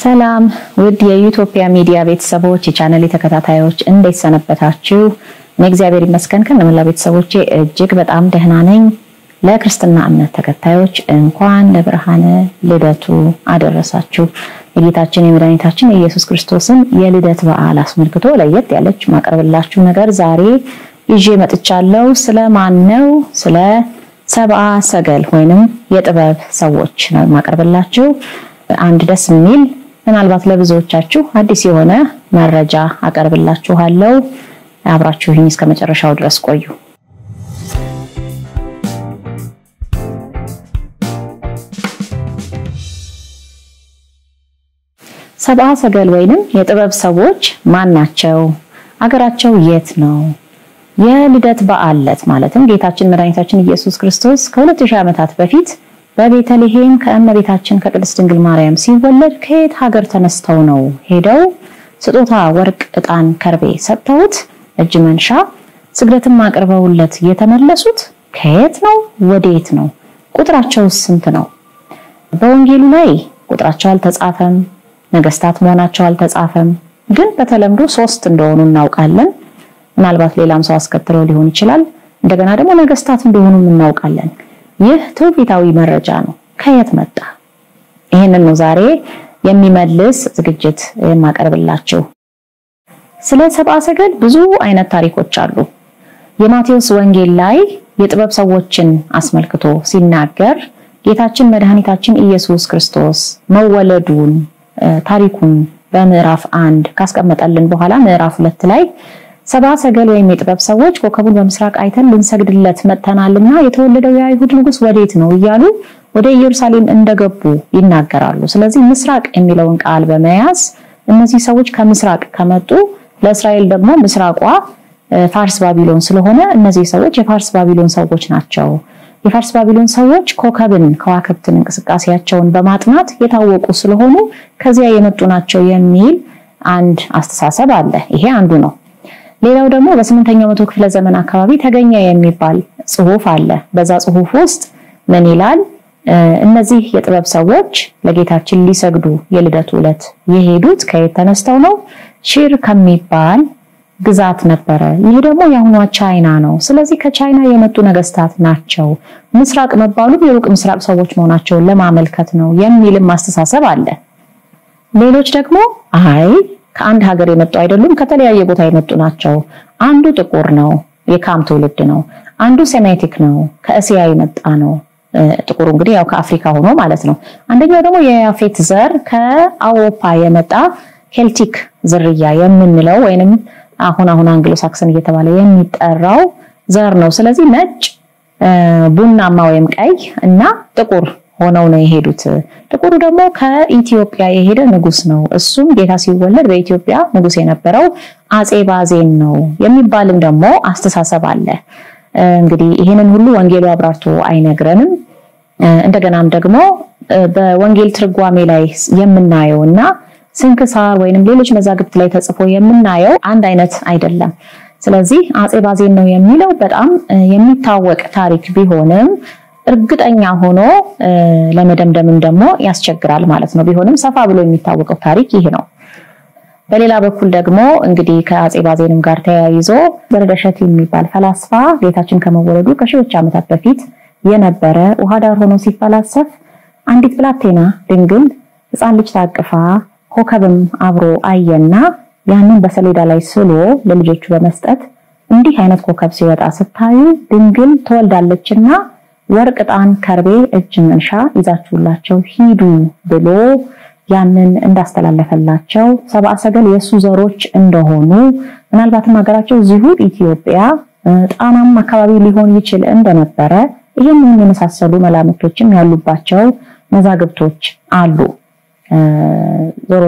ሰላም ውድ የዩቶፒያ ሚዲያ ቤተሰቦች የቻናሌ ተከታታዮች እንዴት ሰነበታችሁ? እግዚአብሔር ይመስገን ከነመላ ቤተሰቦቼ እጅግ በጣም ደህና ነኝ። ለክርስትና እምነት ተከታዮች እንኳን ለብርሃነ ልደቱ አደረሳችሁ። የጌታችን የመድኃኒታችን ኢየሱስ ክርስቶስን የልደት በዓል አስመልክቶ ለየት ያለች ማቀርብላችሁ ነገር ዛሬ ይዤ መጥቻለሁ። ስለማን ነው? ስለ ሰብአ ሰገል ወይንም የጥበብ ሰዎች ነው ማቀርብላችሁ። አንድ ደስ የሚል ምናልባት ለብዙዎቻችሁ አዲስ የሆነ መረጃ አቀርብላችኋለሁ። አብራችሁኝ እስከ መጨረሻው ድረስ ቆዩ። ሰብአ ሰገል ወይንም የጥበብ ሰዎች ማን ናቸው? አገራቸው የት ነው? የልደት በዓለት ማለትም ጌታችን መድኃኒታችን ኢየሱስ ክርስቶስ ከ2000 ዓመታት በፊት በቤተልሔም ከእመቤታችን ከቅድስት ድንግል ማርያም ሲወለድ ከየት ሀገር ተነስተው ነው ሄደው ስጦታ ወርቅ ዕጣን ከርቤ ሰጥተውት እጅ መንሻ ስግደትም አቅርበውለት የተመለሱት ከየት ነው? ወዴት ነው? ቁጥራቸው ስንት ነው? በወንጌሉ ላይ ቁጥራቸው አልተጻፈም። ነገስታት መሆናቸው አልተጻፈም። ግን በተለምዶ 3 እንደሆኑ እናውቃለን። ምናልባት ሌላም ሰው አስከትለው ሊሆን ይችላል። እንደገና ደግሞ ነገስታት እንደሆኑ እናውቃለን። ይህ ትውፊታዊ መረጃ ነው። ከየት መጣ? ይሄንን ነው ዛሬ የሚመልስ ዝግጅት የማቀርብላችሁ። ስለ ሰብአ ሰገል ብዙ አይነት ታሪኮች አሉ። የማቴዎስ ወንጌል ላይ የጥበብ ሰዎችን አስመልክቶ ሲናገር ጌታችን መድኃኒታችን ኢየሱስ ክርስቶስ መወለዱን ታሪኩን በምዕራፍ 1 ካስቀመጠልን በኋላ ምዕራፍ 2 ላይ ሰብአ ሰገል ወይም የጥበብ ሰዎች ኮከቡን በምስራቅ አይተን ልንሰግድለት መጥተናልና የተወለደው የአይሁድ ንጉስ ወዴት ነው እያሉ ወደ ኢየሩሳሌም እንደገቡ ይናገራሉ። ስለዚህ ምስራቅ የሚለውን ቃል በመያዝ እነዚህ ሰዎች ከምስራቅ ከመጡ ለእስራኤል ደግሞ ምስራቋ ፋርስ ባቢሎን ስለሆነ እነዚህ ሰዎች የፋርስ ባቢሎን ሰዎች ናቸው። የፋርስ ባቢሎን ሰዎች ኮከብን ከዋክብትን እንቅስቃሴያቸውን በማጥናት የታወቁ ስለሆኑ ከዚያ የመጡ ናቸው የሚል አንድ አስተሳሰብ አለ። ይሄ አንዱ ነው። ሌላው ደግሞ በ8ኛው መቶ ክፍለ ዘመን አካባቢ ተገኘ የሚባል ጽሑፍ አለ። በዛ ጽሑፍ ውስጥ ምን ይላል? እነዚህ የጥበብ ሰዎች ለጌታችን ሊሰግዱ የልደቱ ዕለት የሄዱት ከየት ተነስተው ነው? ሺር ከሚባል ግዛት ነበረ። ይሄ ደግሞ የአሁኗ ቻይና ነው። ስለዚህ ከቻይና የመጡ ነገስታት ናቸው። ምስራቅ መባሉ የሩቅ ምስራቅ ሰዎች መሆናቸውን ለማመልከት ነው የሚልም ማስተሳሰብ አለ። ሌሎች ደግሞ አይ ከአንድ ሀገር የመጡ አይደሉም፣ ከተለያየ ቦታ የመጡ ናቸው። አንዱ ጥቁር ነው፣ የካም ትውልድ ነው። አንዱ ሴሜቲክ ነው፣ ከእስያ የመጣ ነው። ጥቁሩ እንግዲህ ያው ከአፍሪካ ሆኖ ማለት ነው። አንደኛው ደግሞ የያፌት ዘር ከአውሮፓ የመጣ ኬልቲክ ዝርያ የምንለው ወይንም አሁን አንግሎ ሳክሰን እየተባለ የሚጠራው ዘር ነው። ስለዚህ ነጭ፣ ቡናማ ወይም ቀይ እና ጥቁር ሆነው ነው የሄዱት። ጥቁሩ ደግሞ ከኢትዮጵያ የሄደ ንጉስ ነው። እሱም ጌታ ሲወለድ በኢትዮጵያ ንጉስ የነበረው አጼ ባዜን ነው የሚባልም ደግሞ አስተሳሰብ አለ። እንግዲህ ይሄንን ሁሉ ወንጌሉ አብራርቶ አይነግረንም። እንደገናም ደግሞ በወንጌል ትርጓሜ ላይ የምናየውና ስንክሳር ወይንም ሌሎች መዛግብት ላይ ተጽፎ የምናየው አንድ አይነት አይደለም። ስለዚህ አጼ ባዜን ነው የሚለው በጣም የሚታወቅ ታሪክ ቢሆንም እርግጠኛ ሆኖ ለመደምደምም ደግሞ ያስቸግራል ማለት ነው። ቢሆንም ሰፋ ብሎ የሚታወቀው ታሪክ ይሄ ነው። በሌላ በኩል ደግሞ እንግዲህ ከአጼ ባዜንም ጋር ተያይዞ በረደሸት የሚባል ፈላስፋ ጌታችን ከመወለዱ ከሺዎች ዓመታት በፊት የነበረ ውሃ ዳር ሆኖ ሲፈላሰፍ አንዲት ብላቴና ድንግል ሕፃን ልጅ ታቅፋ ኮከብም አብሮ አየና ያንን በሰሌዳ ላይ ስሎ ለልጆቹ በመስጠት እንዲህ አይነት ኮከብ ሲወጣ ስታዩ ድንግል ተወልዳለችና ወርቅ ዕጣን ከርቤ እጅ መንሻ ይዛችሁላቸው ሂዱ ብሎ ያንን እንዳስተላለፈላቸው ሰብአ ሰገል የሱ ዘሮች እንደሆኑ ምናልባትም ሀገራቸው እዚሁ ኢትዮጵያ ጣናም አካባቢ ሊሆን ይችል እንደነበረ ይሄንን የመሳሰሉ መላምቶችም ያሉባቸው መዛግብቶች አሉ።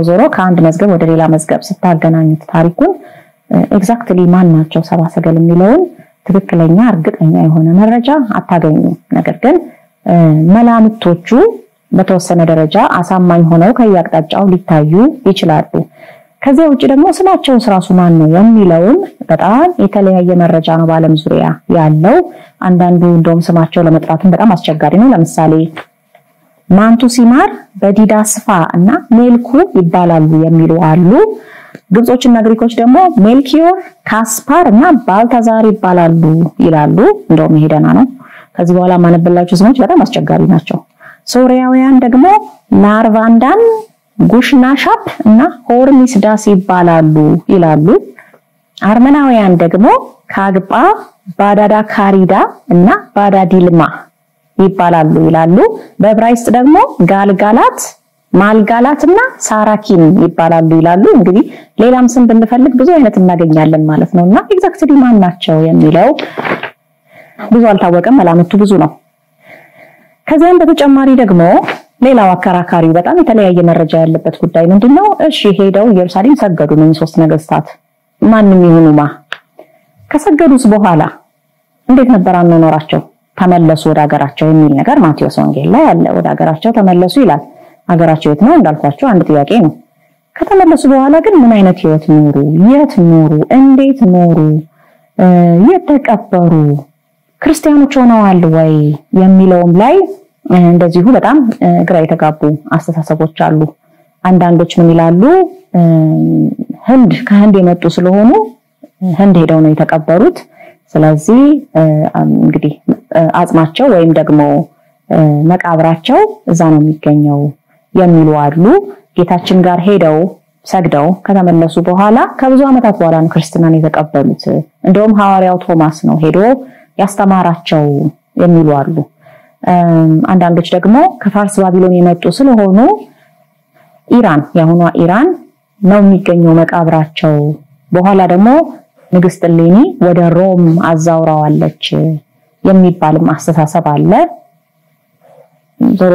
ዞሮ ከአንድ መዝገብ ወደ ሌላ መዝገብ ስታገናኙት ታሪኩን ኤግዛክትሊ ማን ናቸው ሰብአ ሰገል የሚለውን ትክክለኛ እርግጠኛ የሆነ መረጃ አታገኙ። ነገር ግን መላምቶቹ በተወሰነ ደረጃ አሳማኝ ሆነው ከያቅጣጫው ሊታዩ ይችላሉ። ከዚያ ውጪ ደግሞ ስማቸው ራሱ ማን ነው የሚለውን በጣም የተለያየ መረጃ ነው በዓለም ዙሪያ ያለው። አንዳንዱ እንደውም ስማቸው ለመጥራትም በጣም አስቸጋሪ ነው። ለምሳሌ ማንቱሲማር በዲዳስፋ እና ሜልኩ ይባላሉ የሚሉ አሉ። ግብጾችና ግሪኮች ደግሞ ሜልኪዮር ካስፓር እና ባልታዛር ይባላሉ ይላሉ። እንደውም ይሄደና ነው ከዚህ በኋላ ማነበላችሁ ስሞች በጣም አስቸጋሪ ናቸው። ሶሪያውያን ደግሞ ናርቫንዳን ጉሽናሻፕ እና ሆርሚስዳስ ይባላሉ ይላሉ። አርመናውያን ደግሞ ካግጳ ባዳዳ ካሪዳ እና ባዳዲልማ ይባላሉ ይላሉ። በዕብራይስጥ ደግሞ ጋልጋላት ማልጋላትና ሳራኪን ይባላሉ ይላሉ። እንግዲህ ሌላም ስም ብንፈልግ ብዙ አይነት እናገኛለን ማለት ነውና ኤግዛክትሊ ማን ናቸው የሚለው ብዙ አልታወቀም። መላምቱ ብዙ ነው። ከዚያም በተጨማሪ ደግሞ ሌላው አከራካሪው በጣም የተለያየ መረጃ ያለበት ጉዳይ ምንድነው? እሺ ሄደው ኢየሩሳሌም ሰገዱ ነው ሶስት ነገስታት ማንንም ይሁኑማ ከሰገዱስ በኋላ እንዴት ነበር አኗኗራቸው? ተመለሱ ወደ ሀገራቸው የሚል ነገር ማቴዎስ ወንጌል ላይ አለ። ወደ ሀገራቸው ተመለሱ ይላል። ሀገራቸው የት ነው እንዳልኳችሁ አንድ ጥያቄ ነው። ከተመለሱ በኋላ ግን ምን አይነት ህይወት ኖሩ? የት ኖሩ? እንዴት ኖሩ? የት ተቀበሩ? ክርስቲያኖች ሆነዋል ወይ የሚለውም ላይ እንደዚሁ በጣም ግራ የተጋቡ አስተሳሰቦች አሉ። አንዳንዶች ምን ይላሉ? ከህንድ የመጡ ስለሆኑ ህንድ ሄደው ነው የተቀበሩት። ስለዚህ እንግዲህ አጽማቸው ወይም ደግሞ መቃብራቸው እዛ ነው የሚገኘው የሚሉ አሉ። ጌታችን ጋር ሄደው ሰግደው ከተመለሱ በኋላ ከብዙ ዓመታት በኋላ ነው ክርስትናን የተቀበሉት። እንደውም ሐዋርያው ቶማስ ነው ሄዶ ያስተማራቸው የሚሉ አሉ። አንዳንዶች ደግሞ ከፋርስ ባቢሎን የመጡ ስለሆኑ ኢራን ያሁኗ ኢራን ነው የሚገኘው መቃብራቸው። በኋላ ደግሞ ንግስት ሌኒ ወደ ሮም አዛውራዋለች የሚባልም አስተሳሰብ አለ።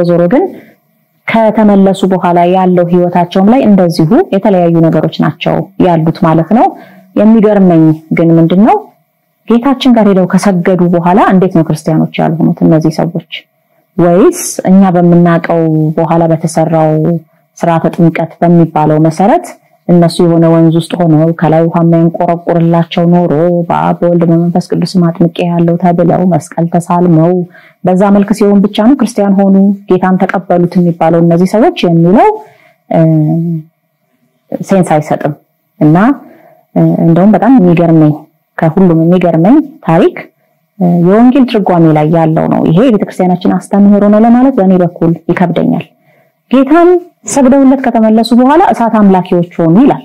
ዞሮ ግን ከተመለሱ በኋላ ያለው ህይወታቸውም ላይ እንደዚሁ የተለያዩ ነገሮች ናቸው ያሉት ማለት ነው። የሚገርመኝ ግን ምንድነው ጌታችን ጋር ሄደው ከሰገዱ በኋላ እንዴት ነው ክርስቲያኖች ያልሆኑት እነዚህ ሰዎች? ወይስ እኛ በመናቀው በኋላ በተሰራው ስርዓተ ጥምቀት በሚባለው መሰረት እነሱ የሆነ ወንዝ ውስጥ ሆነው ከላይ ውሃ የሚያንቆረቁርላቸው ኖሮ በአብ ወልድ በመንፈስ ቅዱስ ማጥምቄ ያለው ተብለው መስቀል ተሳልመው በዛ መልክ ሲሆን ብቻ ነው ክርስቲያን ሆኑ ጌታን ተቀበሉት የሚባለው እነዚህ ሰዎች የሚለው ሴንስ አይሰጥም። እና እንደውም በጣም የሚገርመኝ ከሁሉም የሚገርመኝ ታሪክ የወንጌል ትርጓሜ ላይ ያለው ነው። ይሄ የቤተክርስቲያናችን አስተምህሮ ነው ለማለት በእኔ በኩል ይከብደኛል። ጌታን ሰግደውለት ከተመለሱ በኋላ እሳት አምላኪዎች ሆኑ ይላል።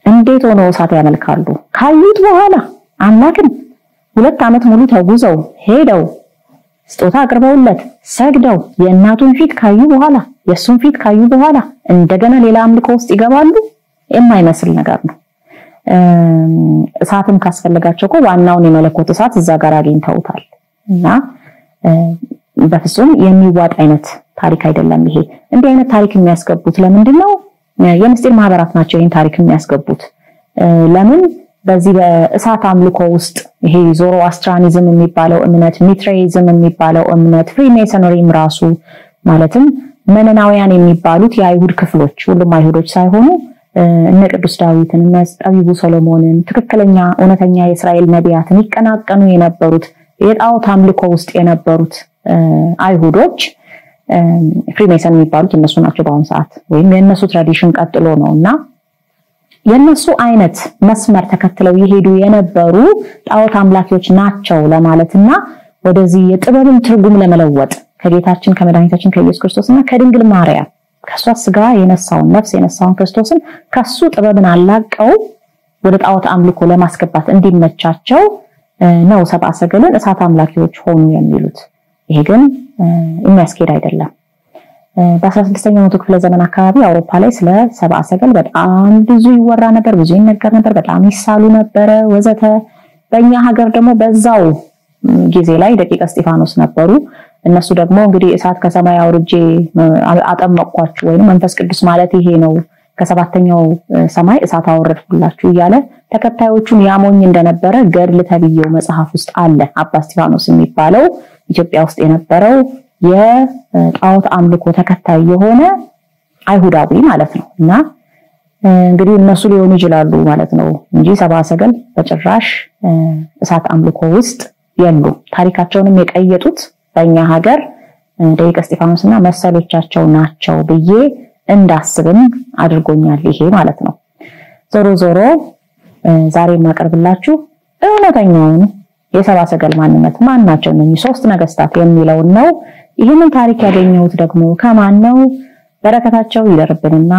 እንዴት ሆነው እሳት ያመልካሉ? ካዩት በኋላ አምላክን 2 ዓመት ሙሉ ተጉዘው ሄደው ስጦታ አቅርበውለት ሰግደው የእናቱን ፊት ካዩ በኋላ የሱን ፊት ካዩ በኋላ እንደገና ሌላ አምልኮ ውስጥ ይገባሉ? የማይመስል ነገር ነው። እሳትም ካስፈልጋቸው ዋናውን የመለኮት እሳት እዛ ጋር አግኝተውታል እና በፍጹም የሚዋጥ አይነት ታሪክ አይደለም ይሄ። እንዲህ አይነት ታሪክ የሚያስገቡት ለምንድን ነው? የምስጢር ማህበራት ናቸው ይሄን ታሪክ የሚያስገቡት። ለምን በዚህ በእሳት አምልኮ ውስጥ ይሄ ዞሮአስትራኒዝም የሚባለው እምነት፣ ሚትሬይዝም የሚባለው እምነት፣ ፍሪሜሰነሪም ራሱ ማለትም መነናውያን የሚባሉት የአይሁድ ክፍሎች ሁሉም አይሁዶች ሳይሆኑ እነ ቅዱስ ዳዊትን እና ጠቢቡ ሰሎሞንን ትክክለኛ እውነተኛ የእስራኤል ነቢያትን ይቀናቀኑ የነበሩት የጣዖት አምልኮ ውስጥ የነበሩት አይሁዶች ፍሪሜሰን የሚባሉት እነሱ ናቸው በአሁን ሰዓት ወይም የነሱ ትራዲሽን ቀጥሎ ነውና የነሱ አይነት መስመር ተከትለው ይሄዱ የነበሩ ጣዖት አምላኪዎች ናቸው ለማለትና ወደዚህ የጥበብን ትርጉም ለመለወጥ ከጌታችን ከመድኃኒታችን ከኢየሱስ ክርስቶስና ከድንግል ማርያም ከሷ ስጋ የነሳውን ነፍስ የነሳውን ክርስቶስን ከሱ ጥበብን አላቀው ወደ ጣዖት አምልኮ ለማስገባት እንዲመቻቸው ነው ሰብአ ሰገልን እሳት አምላኪዎች ሆኑ የሚሉት። ይሄ ግን የሚያስኬድ አይደለም። በ16ኛው መቶ ክፍለ ዘመን አካባቢ አውሮፓ ላይ ስለ ሰብአ ሰገል በጣም ብዙ ይወራ ነበር፣ ብዙ ይነገር ነበር፣ በጣም ይሳሉ ነበር ወዘተ። በእኛ ሀገር ደግሞ በዛው ጊዜ ላይ ደቂቀ እስጢፋኖስ ነበሩ። እነሱ ደግሞ እንግዲህ እሳት ከሰማይ አውርጄ አጠመቅኳችሁ ወይንም መንፈስ ቅዱስ ማለት ይሄ ነው ከሰባተኛው ሰማይ እሳት አወረድኩላችሁ እያለ ተከታዮቹን ያሞኝ እንደነበረ ገድል ተብየው መጽሐፍ ውስጥ አለ። አባ እስጢፋኖስ የሚባለው ኢትዮጵያ ውስጥ የነበረው የጣዖት አምልኮ ተከታይ የሆነ አይሁዳዊ ማለት ነው። እና እንግዲህ እነሱ ሊሆኑ ይችላሉ ማለት ነው እንጂ ሰብአ ሰገል በጭራሽ እሳት አምልኮ ውስጥ የሉ። ታሪካቸውንም የቀየጡት በእኛ ሀገር ደቂቀ እስጢፋኖስና መሰሎቻቸው ናቸው ብዬ እንዳስብም አድርጎኛል ይሄ ማለት ነው። ዞሮ ዛሬ ማቀርብላችሁ እውነተኛውን የሰብአ ሰገል ማንነት ማን ናቸው እነዚህ ሶስት ነገስታት የሚለው ነው። ይህንን ታሪክ ያገኘሁት ደግሞ ከማን ነው? በረከታቸው ይደርብንና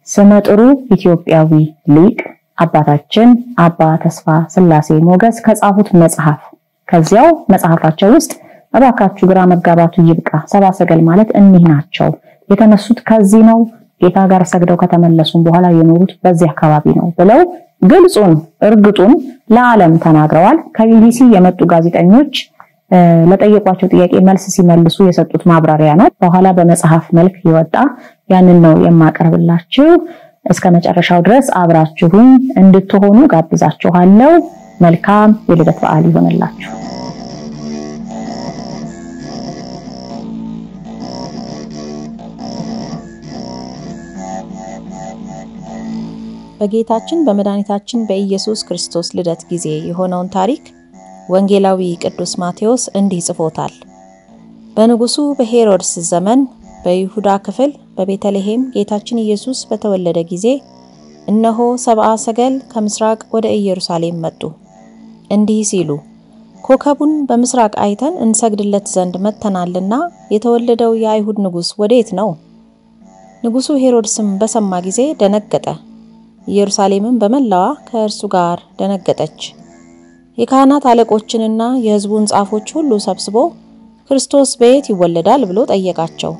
ስመጥሩ ኢትዮጵያዊ ሊቅ አባታችን አባ ተስፋ ስላሴ ሞገስ ከጻፉት መጽሐፍ ከዚያው መጽሐፋቸው ውስጥ አባካችሁ ግራ መጋባቱ ይብቃ፣ ሰብአ ሰገል ማለት እኒህ ናቸው፣ የተነሱት ከዚህ ነው፣ ጌታ ጋር ሰግደው ከተመለሱም በኋላ የኖሩት በዚህ አካባቢ ነው ብለው ግልጹን እርግጡን ለዓለም ተናግረዋል። ከቢቢሲ የመጡ ጋዜጠኞች ለጠየቋቸው ጥያቄ መልስ ሲመልሱ የሰጡት ማብራሪያ ነው። በኋላ በመጽሐፍ መልክ ይወጣ ያንን ነው የማቀርብላችሁ። እስከ መጨረሻው ድረስ አብራችሁኝ እንድትሆኑ ጋብዛችኋለሁ። መልካም የልደት በዓል ይሆንላችሁ። በጌታችን በመድኃኒታችን በኢየሱስ ክርስቶስ ልደት ጊዜ የሆነውን ታሪክ ወንጌላዊ ቅዱስ ማቴዎስ እንዲህ ጽፎታል። በንጉሱ በሄሮድስ ዘመን በይሁዳ ክፍል በቤተልሔም ጌታችን ኢየሱስ በተወለደ ጊዜ እነሆ ሰብአ ሰገል ከምስራቅ ወደ ኢየሩሳሌም መጡ። እንዲህ ሲሉ ኮከቡን በምስራቅ አይተን እንሰግድለት ዘንድ መተናልና የተወለደው የአይሁድ ንጉስ ወዴት ነው? ንጉሱ ሄሮድስም በሰማ ጊዜ ደነገጠ። ኢየሩሳሌምም በመላዋ ከእርሱ ጋር ደነገጠች። የካህናት አለቆችንና የሕዝቡን ጻፎች ሁሉ ሰብስቦ ክርስቶስ በየት ይወለዳል ብሎ ጠየቃቸው።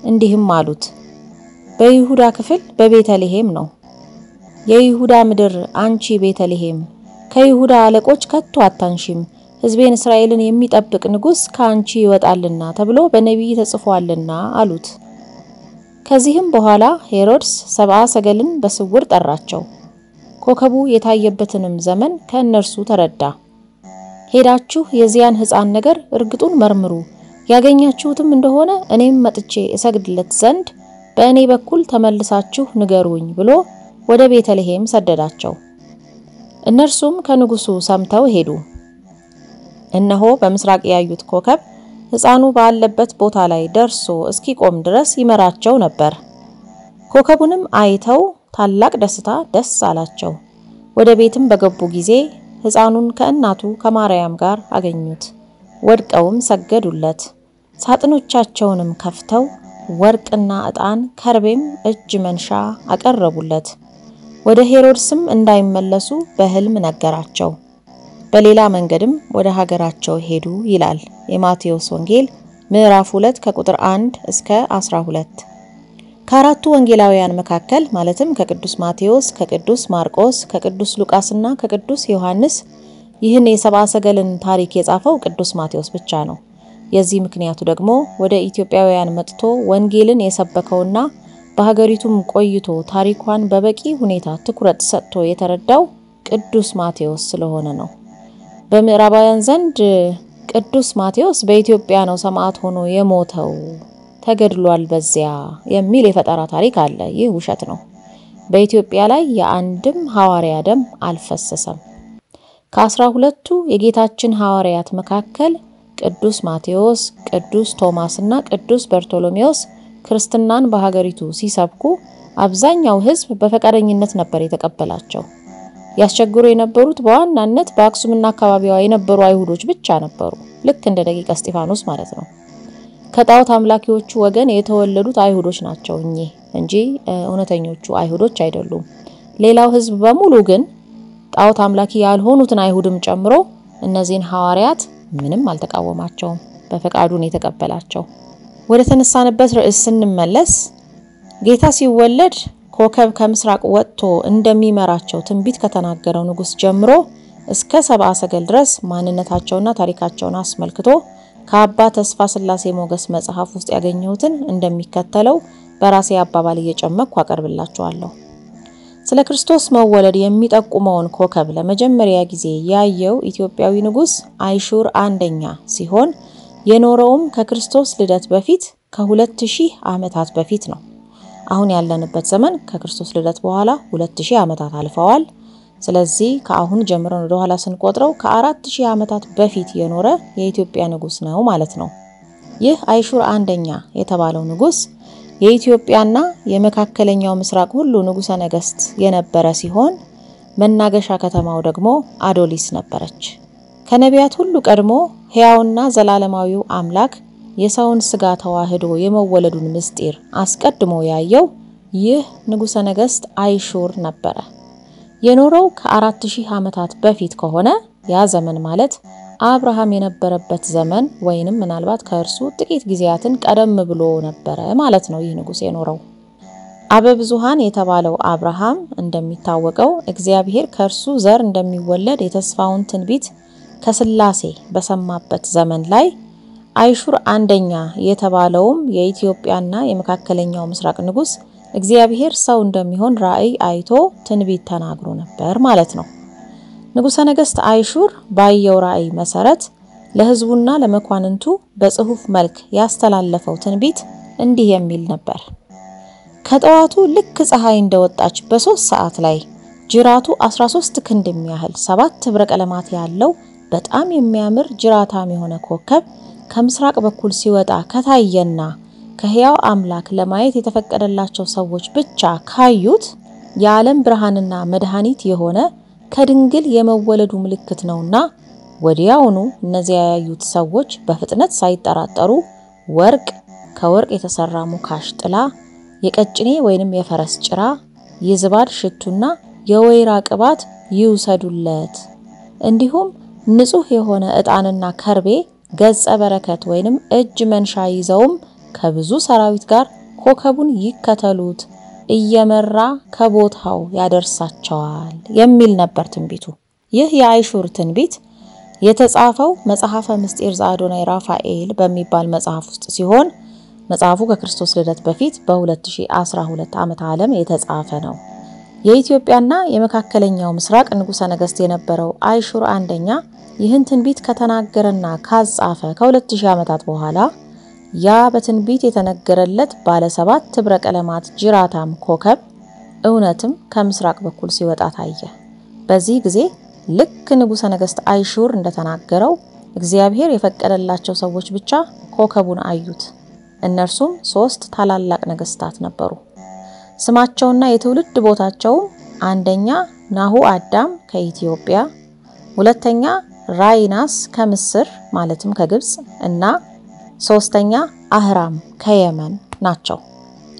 እንዲህም አሉት፣ በይሁዳ ክፍል በቤተልሔም ነው። የይሁዳ ምድር አንቺ ቤተልሔም ከይሁዳ አለቆች ከቶ አታንሺም፣ ሕዝቤን እስራኤልን የሚጠብቅ ንጉስ ካንቺ ይወጣልና ተብሎ በነቢይ ተጽፏልና አሉት። ከዚህም በኋላ ሄሮድስ ሰብአ ሰገልን በስውር ጠራቸው። ኮከቡ የታየበትንም ዘመን ከእነርሱ ተረዳ። ሄዳችሁ የዚያን ሕፃን ነገር እርግጡን መርምሩ፣ ያገኛችሁትም እንደሆነ እኔም መጥቼ እሰግድለት ዘንድ በእኔ በኩል ተመልሳችሁ ንገሩኝ ብሎ ወደ ቤተልሔም ሰደዳቸው። እነርሱም ከንጉሱ ሰምተው ሄዱ። እነሆ በምስራቅ ያዩት ኮከብ ሕፃኑ ባለበት ቦታ ላይ ደርሶ እስኪቆም ድረስ ይመራቸው ነበር። ኮከቡንም አይተው ታላቅ ደስታ ደስ አላቸው። ወደ ቤትም በገቡ ጊዜ ሕፃኑን ከእናቱ ከማርያም ጋር አገኙት። ወድቀውም ሰገዱለት። ሳጥኖቻቸውንም ከፍተው ወርቅና ዕጣን ከርቤም እጅ መንሻ አቀረቡለት። ወደ ሄሮድስም እንዳይመለሱ በሕልም ነገራቸው። በሌላ መንገድም ወደ ሀገራቸው ሄዱ ይላል የማቴዎስ ወንጌል ምዕራፍ 2 ከቁጥር 1 እስከ 12። ከአራቱ ወንጌላውያን መካከል ማለትም ከቅዱስ ማቴዎስ፣ ከቅዱስ ማርቆስ፣ ከቅዱስ ሉቃስና ከቅዱስ ዮሐንስ ይህን የሰብአ ሰገልን ታሪክ የጻፈው ቅዱስ ማቴዎስ ብቻ ነው። የዚህ ምክንያቱ ደግሞ ወደ ኢትዮጵያውያን መጥቶ ወንጌልን የሰበከውና በሀገሪቱም ቆይቶ ታሪኳን በበቂ ሁኔታ ትኩረት ሰጥቶ የተረዳው ቅዱስ ማቴዎስ ስለሆነ ነው። በምዕራባውያን ዘንድ ቅዱስ ማቴዎስ በኢትዮጵያ ነው ሰማዕት ሆኖ የሞተው ተገድሏል በዚያ የሚል የፈጠራ ታሪክ አለ። ይህ ውሸት ነው። በኢትዮጵያ ላይ የአንድም ሐዋርያ ደም አልፈሰሰም። ከ12ቱ የጌታችን ሐዋርያት መካከል ቅዱስ ማቴዎስ፣ ቅዱስ ቶማስና ቅዱስ በርቶሎሜዎስ ክርስትናን በሀገሪቱ ሲሰብኩ አብዛኛው ሕዝብ በፈቃደኝነት ነበር የተቀበላቸው። ያስቸግሩ የነበሩት በዋናነት በአክሱምና አካባቢዋ የነበሩ አይሁዶች ብቻ ነበሩ። ልክ እንደ ደቂቀ እስጢፋኖስ ማለት ነው። ከጣዖት አምላኪዎቹ ወገን የተወለዱት አይሁዶች ናቸው እንጂ እውነተኞቹ አይሁዶች አይደሉም። ሌላው ሕዝብ በሙሉ ግን ጣዖት አምላኪ ያልሆኑትን አይሁድም ጨምሮ እነዚህን ሐዋርያት ምንም አልተቃወማቸውም። በፈቃዱ ነው የተቀበላቸው። ወደ ተነሳንበት ርዕስ ስንመለስ ጌታ ሲወለድ ኮከብ ከምስራቅ ወጥቶ እንደሚመራቸው ትንቢት ከተናገረው ንጉስ ጀምሮ እስከ ሰብአ ሰገል ድረስ ማንነታቸውና ታሪካቸውን አስመልክቶ ከአባ ተስፋ ስላሴ ሞገስ መጽሐፍ ውስጥ ያገኘሁትን እንደሚከተለው በራሴ አባባል እየጨመቅኩ አቀርብላችኋለሁ። ስለ ክርስቶስ መወለድ የሚጠቁመውን ኮከብ ለመጀመሪያ ጊዜ ያየው ኢትዮጵያዊ ንጉስ አይሹር አንደኛ ሲሆን የኖረውም ከክርስቶስ ልደት በፊት ከ2000 ዓመታት በፊት ነው። አሁን ያለንበት ዘመን ከክርስቶስ ልደት በኋላ 2000 ዓመታት አልፈዋል። ስለዚህ ከአሁን ጀምረን ወደ ኋላ ስንቆጥረው ከ4000 ዓመታት በፊት የኖረ የኢትዮጵያ ንጉስ ነው ማለት ነው። ይህ አይሹር አንደኛ የተባለው ንጉስ የኢትዮጵያና የመካከለኛው ምስራቅ ሁሉ ንጉሰ ነገስት የነበረ ሲሆን መናገሻ ከተማው ደግሞ አዶሊስ ነበረች። ከነቢያት ሁሉ ቀድሞ ሕያውና ዘላለማዊው አምላክ የሰውን ስጋ ተዋህዶ የመወለዱን ምስጢር አስቀድሞ ያየው ይህ ንጉሰ ነገስት አይሹር ነበረ። የኖረው ከ4000 ዓመታት በፊት ከሆነ ያ ዘመን ማለት አብርሃም የነበረበት ዘመን ወይንም ምናልባት ከእርሱ ጥቂት ጊዜያትን ቀደም ብሎ ነበረ ማለት ነው። ይህ ንጉስ የኖረው አበብዙሃን የተባለው አብርሃም እንደሚታወቀው እግዚአብሔር ከእርሱ ዘር እንደሚወለድ የተስፋውን ትንቢት ከስላሴ በሰማበት ዘመን ላይ አይሹር አንደኛ የተባለውም የኢትዮጵያና የመካከለኛው ምስራቅ ንጉስ እግዚአብሔር ሰው እንደሚሆን ራእይ አይቶ ትንቢት ተናግሮ ነበር ማለት ነው። ንጉሰ ነገስት አይሹር ባየው ራእይ መሰረት ለህዝቡና ለመኳንንቱ በጽሁፍ መልክ ያስተላለፈው ትንቢት እንዲህ የሚል ነበር። ከጠዋቱ ልክ ፀሐይ እንደወጣች በ3 ሰዓት ላይ ጅራቱ 13 ክንድ የሚያህል 7 ህብረ ቀለማት ያለው በጣም የሚያምር ጅራታም የሆነ ኮከብ ከምስራቅ በኩል ሲወጣ ከታየና ከሕያው አምላክ ለማየት የተፈቀደላቸው ሰዎች ብቻ ካዩት የዓለም ብርሃንና መድኃኒት የሆነ ከድንግል የመወለዱ ምልክት ነውና ወዲያውኑ እነዚያ ያዩት ሰዎች በፍጥነት ሳይጠራጠሩ ወርቅ፣ ከወርቅ የተሰራ ሙካሽ ጥላ፣ የቀጭኔ ወይንም የፈረስ ጭራ፣ የዝባድ ሽቱና የወይራ ቅባት ይውሰዱለት። እንዲሁም ንጹህ የሆነ ዕጣንና ከርቤ ገጸ በረከት ወይንም እጅ መንሻ ይዘውም ከብዙ ሰራዊት ጋር ኮከቡን ይከተሉት እየመራ ከቦታው ያደርሳቸዋል የሚል ነበር ትንቢቱ። ይህ የአይሹር ትንቢት የተጻፈው መጽሐፈ ምስጢር ዘአዶናይ ራፋኤል በሚባል መጽሐፍ ውስጥ ሲሆን መጽሐፉ ከክርስቶስ ልደት በፊት በ2012 ዓመተ ዓለም የተጻፈ ነው። የኢትዮጵያና የመካከለኛው ምስራቅ ንጉሰ ነገስት የነበረው አይሹር አንደኛ ይህን ትንቢት ከተናገረና ካጻፈ ከ2000 ዓመታት በኋላ ያ በትንቢት የተነገረለት ባለ 7 ህብረ ቀለማት ጅራታም ኮከብ እውነትም ከምስራቅ በኩል ሲወጣ ታየ። በዚህ ጊዜ ልክ ንጉሰ ነገስት አይሹር እንደተናገረው እግዚአብሔር የፈቀደላቸው ሰዎች ብቻ ኮከቡን አዩት። እነርሱም 3 ታላላቅ ነገስታት ነበሩ። ስማቸውና የትውልድ ቦታቸው አንደኛ ናሁ አዳም ከኢትዮጵያ፣ ሁለተኛ ራይናስ ከምስር ማለትም ከግብጽ እና ሶስተኛ አህራም ከየመን ናቸው።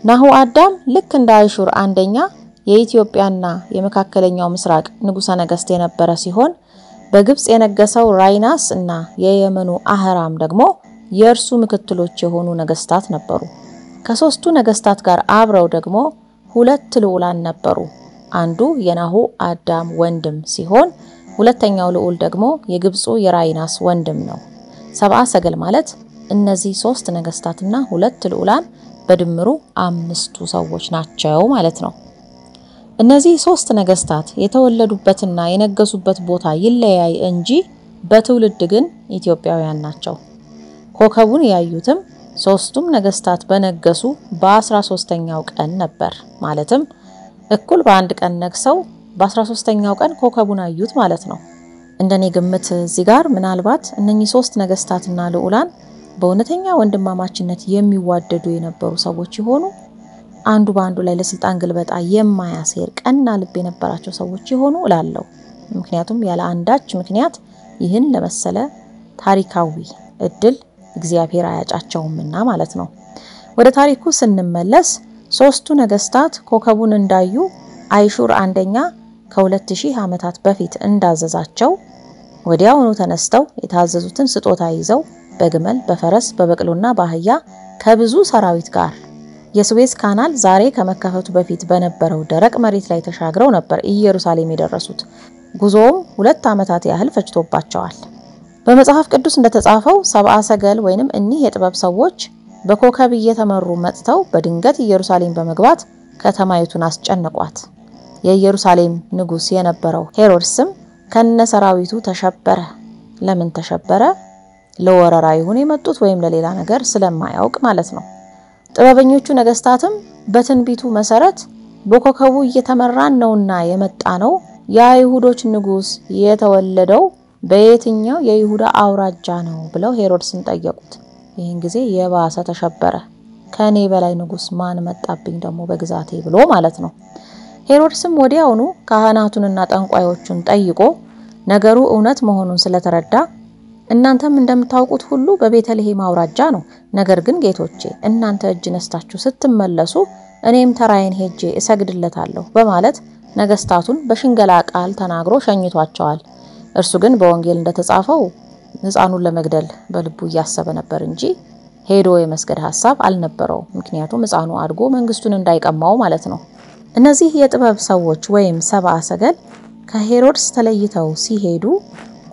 ናሁ አዳም ልክ እንደ አይሹር አንደኛ የኢትዮጵያና የመካከለኛው ምስራቅ ንጉሰ ነገስት የነበረ ሲሆን በግብጽ የነገሰው ራይናስ እና የየመኑ አህራም ደግሞ የእርሱ ምክትሎች የሆኑ ነገስታት ነበሩ። ከሶስቱ ነገስታት ጋር አብረው ደግሞ 2 ልዑላን ነበሩ። አንዱ የናሁ አዳም ወንድም ሲሆን ሁለተኛው ልዑል ደግሞ የግብጹ የራይናስ ወንድም ነው። 70 ሰገል ማለት እነዚህ 3 ነገስታትና 2 ልዑላን በድምሩ 5 ሰዎች ናቸው ማለት ነው። እነዚህ 3 ነገስታት የተወለዱበትና የነገሱበት ቦታ ይለያይ እንጂ በትውልድ ግን ኢትዮጵያውያን ናቸው። ኮከቡን ያዩትም 3ቱም ነገስታት በነገሱ በ13ኛው ቀን ነበር። ማለትም እኩል በአንድ ቀን ነግሰው በ13ኛው ቀን ኮከቡን አዩት ማለት ነው። እንደኔ ግምት እዚህ ጋር ምናልባት እነኚህ 3 ነገስታትና ልዑላን በእውነተኛ ወንድማማችነት የሚዋደዱ የነበሩ ሰዎች ይሆኑ፣ አንዱ በአንዱ ላይ ለስልጣን ግልበጣ የማያሴር ቀና ልብ የነበራቸው ሰዎች ይሆኑ እላለሁ። ምክንያቱም ያለ አንዳች ምክንያት ይህን ለመሰለ ታሪካዊ እድል እግዚአብሔር አያጫቸውምና ማለት ነው። ወደ ታሪኩ ስንመለስ 3ቱ ነገስታት ኮከቡን እንዳዩ አይሹር አንደኛ ከ2000 ዓመታት በፊት እንዳዘዛቸው ወዲያውኑ ተነስተው የታዘዙትን ስጦታ ይዘው በግመል፣ በፈረስ፣ በበቅሎና በአህያ ከብዙ ሰራዊት ጋር የሱዌዝ ካናል ዛሬ ከመከፈቱ በፊት በነበረው ደረቅ መሬት ላይ ተሻግረው ነበር ኢየሩሳሌም የደረሱት። ጉዞውም 2 ዓመታት ያህል ፈጅቶባቸዋል። በመጽሐፍ ቅዱስ እንደተጻፈው 70 ሰገል ወይንም እኒህ የጥበብ ሰዎች በኮከብ እየተመሩ መጥተው በድንገት ኢየሩሳሌም በመግባት ከተማይቱን አስጨነቋት። የኢየሩሳሌም ንጉስ የነበረው ሄሮድስም ከነሰራዊቱ ተሸበረ። ለምን ተሸበረ? ለወረራ ይሁን የመጡት ወይም ለሌላ ነገር ስለማያውቅ ማለት ነው። ጥበበኞቹ ነገስታትም በትንቢቱ መሰረት በኮከቡ እየተመራን ነውና የመጣ ነው የአይሁዶች ንጉስ የተወለደው በየትኛው የይሁዳ አውራጃ ነው ብለው ሄሮድስን ጠየቁት። ይህን ጊዜ የባሰ ተሸበረ። ከኔ በላይ ንጉስ ማን መጣብኝ ደግሞ በግዛቴ ብሎ ማለት ነው። ሄሮድስም ወዲያውኑ ካህናቱንና ጠንቋዮቹን ጠይቆ ነገሩ እውነት መሆኑን ስለተረዳ እናንተም እንደምታውቁት ሁሉ በቤተልሔም አውራጃ ነው። ነገር ግን ጌቶቼ እናንተ እጅ ነስታችሁ ስትመለሱ እኔም ተራዬን ሄጄ እሰግድለታለሁ በማለት ነገስታቱን በሽንገላ ቃል ተናግሮ ሸኝቷቸዋል። እርሱ ግን በወንጌል እንደተጻፈው ሕፃኑን ለመግደል በልቡ ያሰበ ነበር እንጂ ሄዶ የመስገድ ሐሳብ አልነበረው። ምክንያቱም ሕፃኑ አድጎ መንግስቱን እንዳይቀማው ማለት ነው። እነዚህ የጥበብ ሰዎች ወይም ሰብአ ሰገል ከሄሮድስ ተለይተው ሲሄዱ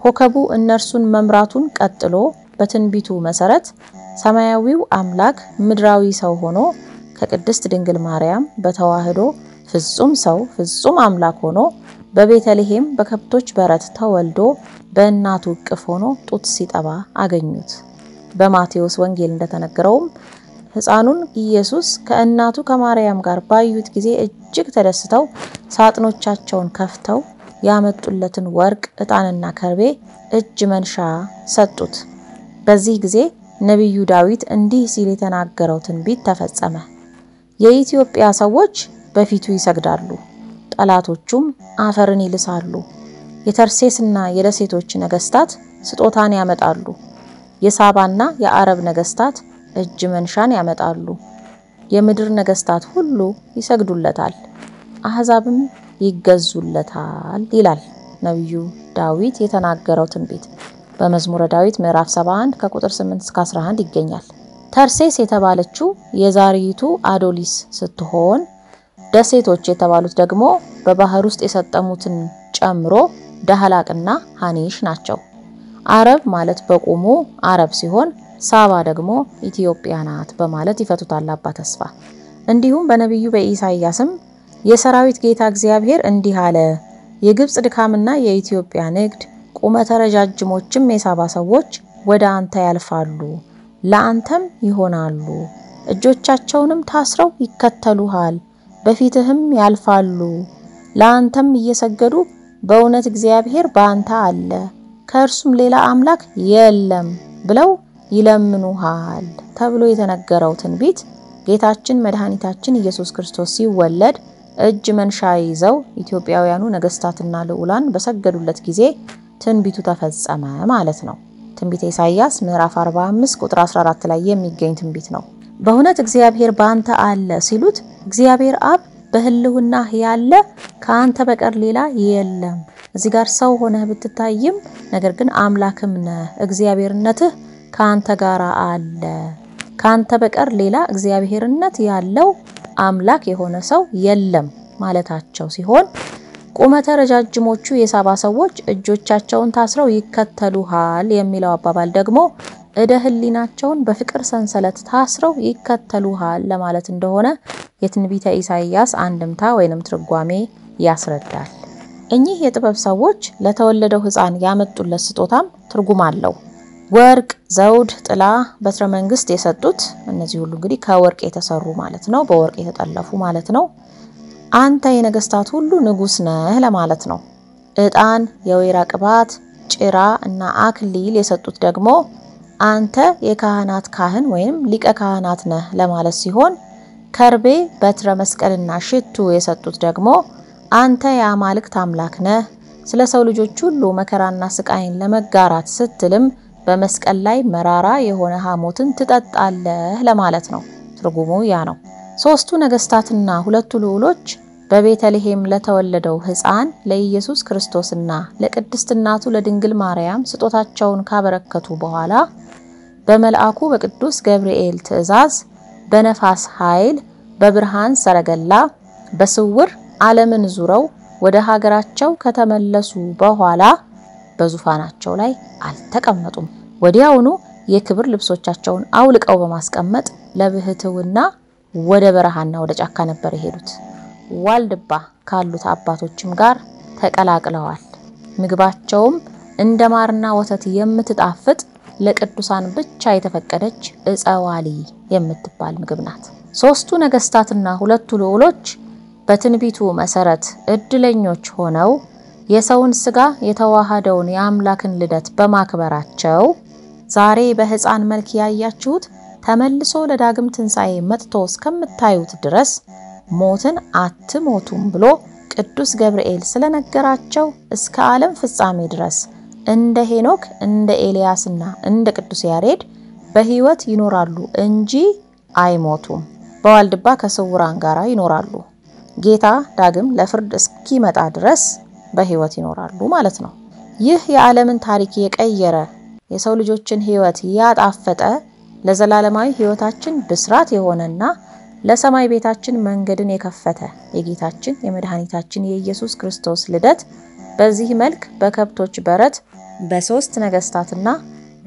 ኮከቡ እነርሱን መምራቱን ቀጥሎ በትንቢቱ መሰረት ሰማያዊው አምላክ ምድራዊ ሰው ሆኖ ከቅድስት ድንግል ማርያም በተዋህዶ ፍጹም ሰው ፍጹም አምላክ ሆኖ በቤተልሔም በከብቶች በረት ተወልዶ በእናቱ እቅፍ ሆኖ ጡት ሲጠባ አገኙት። በማቴዎስ ወንጌል እንደተነገረውም ሕፃኑን ኢየሱስ ከእናቱ ከማርያም ጋር ባዩት ጊዜ እጅግ ተደስተው ሳጥኖቻቸውን ከፍተው ያመጡለትን ወርቅ ዕጣንና ከርቤ እጅ መንሻ ሰጡት። በዚህ ጊዜ ነብዩ ዳዊት እንዲህ ሲል የተናገረው ትንቢት ተፈጸመ። የኢትዮጵያ ሰዎች በፊቱ ይሰግዳሉ፣ ጠላቶቹም አፈርን ይልሳሉ። የተርሴስና የደሴቶች ነገስታት ስጦታን ያመጣሉ። የሳባና የአረብ ነገስታት እጅ መንሻን ያመጣሉ። የምድር ነገስታት ሁሉ ይሰግዱለታል፣ አህዛብም ይገዙለታል ይላል ነብዩ ዳዊት የተናገረው ትንቢት በመዝሙረ ዳዊት ምዕራፍ 71 ከቁጥር 8 እስከ 11 ይገኛል። ተርሴስ የተባለችው የዛሬቱ አዶሊስ ስትሆን ደሴቶች የተባሉት ደግሞ በባህር ውስጥ የሰጠሙትን ጨምሮ ዳህላቅና ሃኒሽ ናቸው። አረብ ማለት በቁሙ አረብ ሲሆን ሳባ ደግሞ ኢትዮጵያ ናት በማለት ይፈቱታል አባ ተስፋ። እንዲሁም በነብዩ በኢሳይያስም የሰራዊት ጌታ እግዚአብሔር እንዲህ አለ፣ የግብጽ ድካምና የኢትዮጵያ ንግድ ቁመተ ረጃጅሞችም የሳባ ሰዎች ወደ አንተ ያልፋሉ፣ ለአንተም ይሆናሉ፣ እጆቻቸውንም ታስረው ይከተሉሃል፣ በፊትህም ያልፋሉ፣ ለአንተም እየሰገዱ በእውነት እግዚአብሔር በአንተ አለ፣ ከእርሱም ሌላ አምላክ የለም ብለው ይለምኑሃል ተብሎ የተነገረው ትንቢት ጌታችን መድኃኒታችን ኢየሱስ ክርስቶስ ሲወለድ እጅ መንሻ ይዘው ኢትዮጵያውያኑ ነገስታትና ልዑላን በሰገዱለት ጊዜ ትንቢቱ ተፈጸመ ማለት ነው። ትንቢተ ኢሳይያስ ምዕራፍ 45 ቁጥር 14 ላይ የሚገኝ ትንቢት ነው። በእውነት እግዚአብሔር በአንተ አለ ሲሉት እግዚአብሔር አብ በህልውና ያለ ከአንተ በቀር ሌላ የለም። እዚህ ጋር ሰው ሆነህ ብትታይም ነገር ግን አምላክም ነህ፣ እግዚአብሔርነትህ ካንተ ጋር አለ። ካንተ በቀር ሌላ እግዚአብሔርነት ያለው አምላክ የሆነ ሰው የለም ማለታቸው ሲሆን ቁመተ ረጃጅሞቹ የሳባ ሰዎች እጆቻቸውን ታስረው ይከተሉሃል የሚለው አባባል ደግሞ እደ ህሊናቸውን በፍቅር ሰንሰለት ታስረው ይከተሉሃል ለማለት እንደሆነ የትንቢተ ኢሳይያስ አንድምታ ወይንም ትርጓሜ ያስረዳል። እኚህ የጥበብ ሰዎች ለተወለደው ሕፃን ያመጡለት ስጦታም ትርጉም አለው። ወርቅ፣ ዘውድ፣ ጥላ፣ በትረ መንግስት የሰጡት እነዚህ ሁሉ እንግዲህ ከወርቅ የተሰሩ ማለት ነው፣ በወርቅ የተጠለፉ ማለት ነው። አንተ የነገስታት ሁሉ ንጉስ ነህ ለማለት ነው። ዕጣን፣ የወይራ ቅባት፣ ጭራ እና አክሊል የሰጡት ደግሞ አንተ የካህናት ካህን ወይም ሊቀ ካህናት ነህ ለማለት ሲሆን ከርቤ፣ በትረ መስቀልና ሽቱ የሰጡት ደግሞ አንተ የአማልክት አምላክ ነህ፣ ስለ ሰው ልጆች ሁሉ መከራና ስቃይን ለመጋራት ስትልም በመስቀል ላይ መራራ የሆነ ሐሞትን ትጠጣለህ ለማለት ነው። ትርጉሙ ያ ነው። ሶስቱ ነገስታትና ሁለቱ ልዑሎች በቤተልሔም ለተወለደው ሕፃን ለኢየሱስ ክርስቶስና ለቅድስት እናቱ ለድንግል ማርያም ስጦታቸውን ካበረከቱ በኋላ በመልአኩ በቅዱስ ገብርኤል ትእዛዝ በነፋስ ኃይል በብርሃን ሰረገላ በስውር ዓለምን ዙረው ወደ ሀገራቸው ከተመለሱ በኋላ በዙፋናቸው ላይ አልተቀመጡም። ወዲያውኑ የክብር ልብሶቻቸውን አውልቀው በማስቀመጥ ለብህትውና ወደ በረሃና ወደ ጫካ ነበር የሄዱት። ዋልድባ ካሉት አባቶችም ጋር ተቀላቅለዋል። ምግባቸውም እንደማርና ወተት የምትጣፍጥ ለቅዱሳን ብቻ የተፈቀደች እጸዋሊ የምትባል ምግብ ናት። ሶስቱ ነገስታትና ሁለቱ ልዑሎች በትንቢቱ መሰረት እድለኞች ሆነው የሰውን ስጋ የተዋሃደውን የአምላክን ልደት በማክበራቸው ዛሬ በሕፃን መልክ ያያችሁት ተመልሶ ለዳግም ትንሣኤ መጥቶ እስከምታዩት ድረስ ሞትን አትሞቱም ብሎ ቅዱስ ገብርኤል ስለነገራቸው እስከ ዓለም ፍጻሜ ድረስ እንደ ሄኖክ እንደ ኤልያስና እንደ ቅዱስ ያሬድ በሕይወት ይኖራሉ እንጂ አይሞቱም። በዋልድባ ከስውራን ጋራ ይኖራሉ። ጌታ ዳግም ለፍርድ እስኪመጣ ድረስ በሕይወት ይኖራሉ ማለት ነው። ይህ የዓለምን ታሪክ የቀየረ የሰው ልጆችን ሕይወት ያጣፈጠ ለዘላለማዊ ሕይወታችን ብስራት የሆነና ለሰማይ ቤታችን መንገድን የከፈተ የጌታችን የመድኃኒታችን የኢየሱስ ክርስቶስ ልደት በዚህ መልክ በከብቶች በረት በሶስት ነገስታትና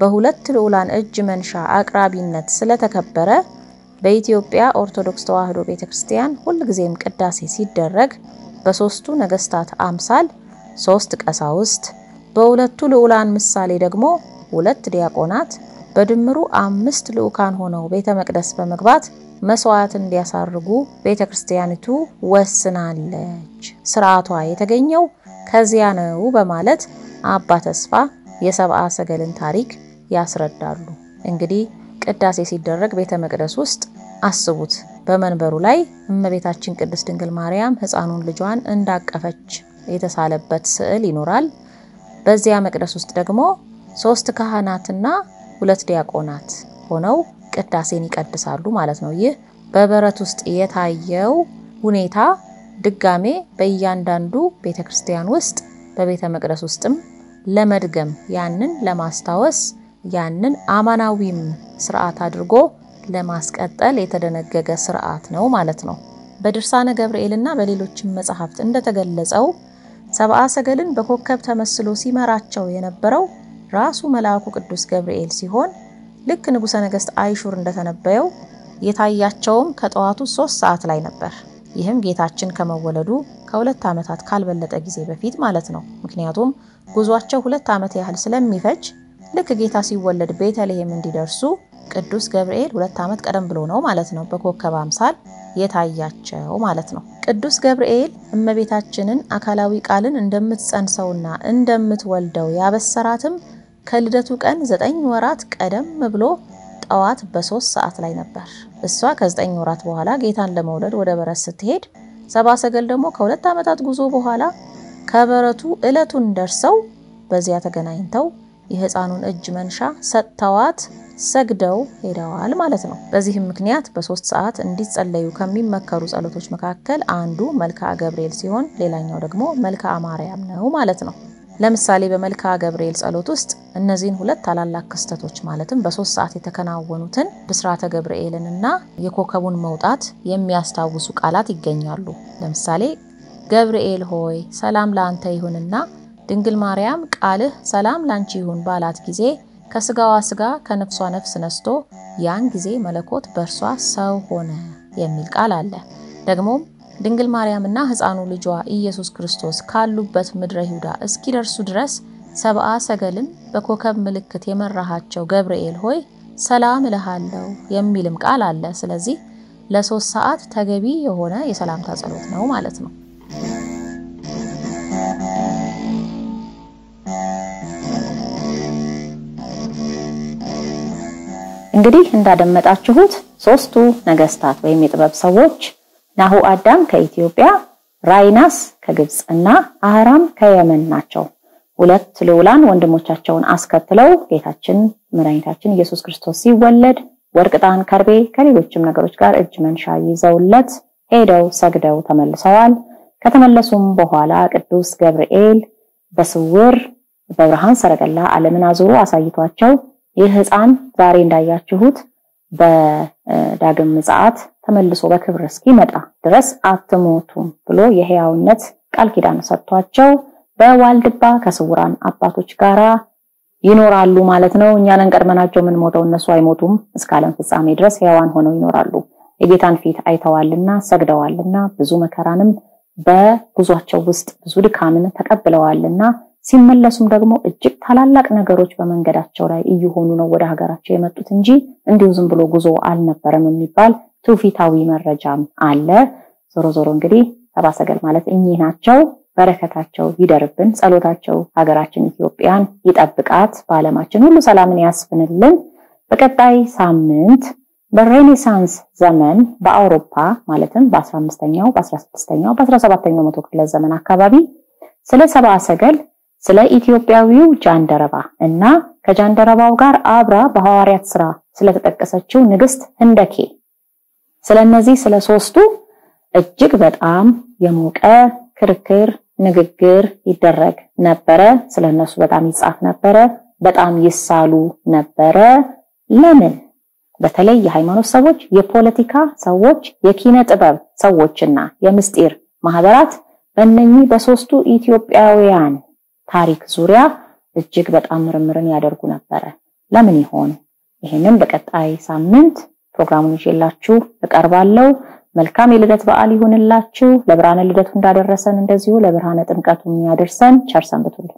በሁለት ልዑላን እጅ መንሻ አቅራቢነት ስለተከበረ በኢትዮጵያ ኦርቶዶክስ ተዋሕዶ ቤተክርስቲያን ሁልጊዜም ቅዳሴ ሲደረግ በሶስቱ ነገስታት አምሳል ሶስት ቀሳውስት በሁለቱ ልዑላን ምሳሌ ደግሞ ሁለት ዲያቆናት በድምሩ 5 ልዑካን ሆነው ቤተ መቅደስ በመግባት መስዋዕት እንዲያሳርጉ ቤተክርስቲያኒቱ ወስናለች። ሥርዓቷ የተገኘው ከዚያ ነው በማለት አባ ተስፋ የሰብአ ሰገልን ታሪክ ያስረዳሉ። እንግዲህ ቅዳሴ ሲደረግ ቤተ መቅደስ ውስጥ አስቡት፣ በመንበሩ ላይ እመቤታችን ቅድስት ድንግል ማርያም ሕፃኑን ልጇን እንዳቀፈች የተሳለበት ስዕል ይኖራል። በዚያ መቅደስ ውስጥ ደግሞ 3 ካህናትና 2 ዲያቆናት ሆነው ቅዳሴን ይቀድሳሉ ማለት ነው። ይህ በበረት ውስጥ የታየው ሁኔታ ድጋሜ በእያንዳንዱ ቤተክርስቲያን ውስጥ በቤተ መቅደስ ውስጥም ለመድገም ያንን ለማስታወስ ያንን አማናዊም ሥርዓት አድርጎ ለማስቀጠል የተደነገገ ሥርዓት ነው ማለት ነው። በድርሳነ ገብርኤልና በሌሎችም መጻሕፍት እንደተገለጸው ሰብአ ሰገልን በኮከብ ተመስሎ ሲመራቸው የነበረው ራሱ መልአኩ ቅዱስ ገብርኤል ሲሆን ልክ ንጉሠ ነገሥት አይሹር እንደተነበየው የታያቸውም ከጠዋቱ 3 ሰዓት ላይ ነበር። ይህም ጌታችን ከመወለዱ ከ2 ዓመታት ካልበለጠ ጊዜ በፊት ማለት ነው። ምክንያቱም ጉዟቸው 2 ዓመት ያህል ስለሚፈጅ ልክ ጌታ ሲወለድ ቤተልሔም እንዲደርሱ ቅዱስ ገብርኤል 2 ዓመት ቀደም ብሎ ነው ማለት ነው በኮከብ አምሳል የታያቸው ማለት ነው። ቅዱስ ገብርኤል እመቤታችንን አካላዊ ቃልን እንደምትጸንሰውና እንደምትወልደው ያበሰራትም ከልደቱ ቀን 9 ወራት ቀደም ብሎ ጠዋት በ3 ሰዓት ላይ ነበር። እሷ ከ9 ወራት በኋላ ጌታን ለመውለድ ወደ በረት ስትሄድ ሰብአ ሰገል ደግሞ ከ2 ዓመታት ጉዞ በኋላ ከበረቱ ዕለቱን ደርሰው በዚያ ተገናኝተው የሕፃኑን እጅ መንሻ ሰጥተዋት ሰግደው ሄደዋል ማለት ነው። በዚህም ምክንያት በ3 ሰዓት እንዲጸለዩ ከሚመከሩ ጸሎቶች መካከል አንዱ መልክዓ ገብርኤል ሲሆን ሌላኛው ደግሞ መልክዓ ማርያም ነው ማለት ነው። ለምሳሌ በመልክዓ ገብርኤል ጸሎት ውስጥ እነዚህን 2 ታላላቅ ክስተቶች ማለትም በ3 ሰዓት የተከናወኑትን ብስራተ ገብርኤልንና የኮከቡን መውጣት የሚያስታውሱ ቃላት ይገኛሉ። ለምሳሌ ገብርኤል ሆይ ሰላም ላንተ ይሁንና ድንግል ማርያም ቃልህ ሰላም ላንቺ ይሁን ባላት ጊዜ ከስጋዋ ስጋ ከነፍሷ ነፍስ ነስቶ ያን ጊዜ መለኮት በርሷ ሰው ሆነ የሚል ቃል አለ። ደግሞም ድንግል ማርያምና ሕፃኑ ልጇ ኢየሱስ ክርስቶስ ካሉበት ምድረ ይሁዳ እስኪደርሱ ድረስ ሰብአ ሰገልን በኮከብ ምልክት የመራሃቸው ገብርኤል ሆይ ሰላም እልሃለሁ የሚልም ቃል አለ። ስለዚህ ለ3 ሰዓት ተገቢ የሆነ የሰላምታ ጸሎት ነው ማለት ነው። እንግዲህ እንዳደመጣችሁት 3ቱ ነገስታት ወይም የጥበብ ሰዎች ናሁ አዳም ከኢትዮጵያ፣ ራይናስ ከግብጽ እና አህራም ከየመን ናቸው። 2 ልዑላን ወንድሞቻቸውን አስከትለው ጌታችን መድኃኒታችን ኢየሱስ ክርስቶስ ሲወለድ ወርቅ፣ ዕጣን፣ ከርቤ ከሌሎችም ነገሮች ጋር እጅ መንሻ ይዘውለት ሄደው ሰግደው ተመልሰዋል። ከተመለሱም በኋላ ቅዱስ ገብርኤል በስውር በብርሃን ሰረገላ ዓለምን አዙሮ አሳይቷቸው ይህ ሕፃን ዛሬ እንዳያችሁት በዳግም ምጽአት ተመልሶ በክብር እስኪመጣ ድረስ አትሞቱም ብሎ የሕያውነት ቃል ኪዳን ሰጥቷቸው በዋልድባ ከስውራን አባቶች ጋራ ይኖራሉ ማለት ነው። እኛ ነን ቀድመናቸው ምን ሞተው እነሱ አይሞቱም። እስከ ዓለም ፍጻሜ ድረስ ሕያዋን ሆነው ይኖራሉ። የጌታን ፊት አይተዋልና ሰግደዋልና ብዙ መከራንም በጉዟቸው ውስጥ ብዙ ድካምን ተቀብለዋልና ሲመለሱም ደግሞ እጅግ ታላላቅ ነገሮች በመንገዳቸው ላይ እየሆኑ ነው ወደ ሀገራቸው የመጡት እንጂ እንዲሁ ዝም ብሎ ጉዞ አልነበረም የሚባል ትውፊታዊ መረጃም አለ። ዞሮ ዞሮ እንግዲህ ሰብአ ሰገል ማለት እኚህ ናቸው። በረከታቸው ይደርብን ጸሎታቸው ሀገራችን ኢትዮጵያን ይጠብቃት በአለማችን ሁሉ ሰላምን ያስፍንልን በቀጣይ ሳምንት በሬኔሳንስ ዘመን በአውሮፓ ማለትም በ15ኛው በ16ኛው በ17ኛው መቶ ክፍለ ዘመን አካባቢ ስለ ሰብአ ሰገል ስለ ኢትዮጵያዊው ጃንደረባ እና ከጃንደረባው ጋር አብራ በሐዋርያት ሥራ ስለተጠቀሰችው ንግስት ህንደኬ ስለነዚህ ስለ ሶስቱ እጅግ በጣም የሞቀ ክርክር ንግግር ይደረግ ነበረ ስለነሱ በጣም ይጻፍ ነበረ በጣም ይሳሉ ነበረ ለምን በተለይ የሃይማኖት ሰዎች የፖለቲካ ሰዎች የኪነ ጥበብ ሰዎችና የምስጢር ማህበራት በእነኚህ በሶስቱ ኢትዮጵያውያን ታሪክ ዙሪያ እጅግ በጣም ምርምርን ያደርጉ ነበረ ለምን ይሆን ይሄንን በቀጣይ ሳምንት ፕሮግራሙን ይዤላችሁ እቀርባለሁ መልካም የልደት በዓል ይሁንላችሁ ለብርሃነ ልደቱ እንዳደረሰን እንደዚሁ ለብርሃነ ጥምቀቱ ያደርሰን ቸር ሰንብቱልን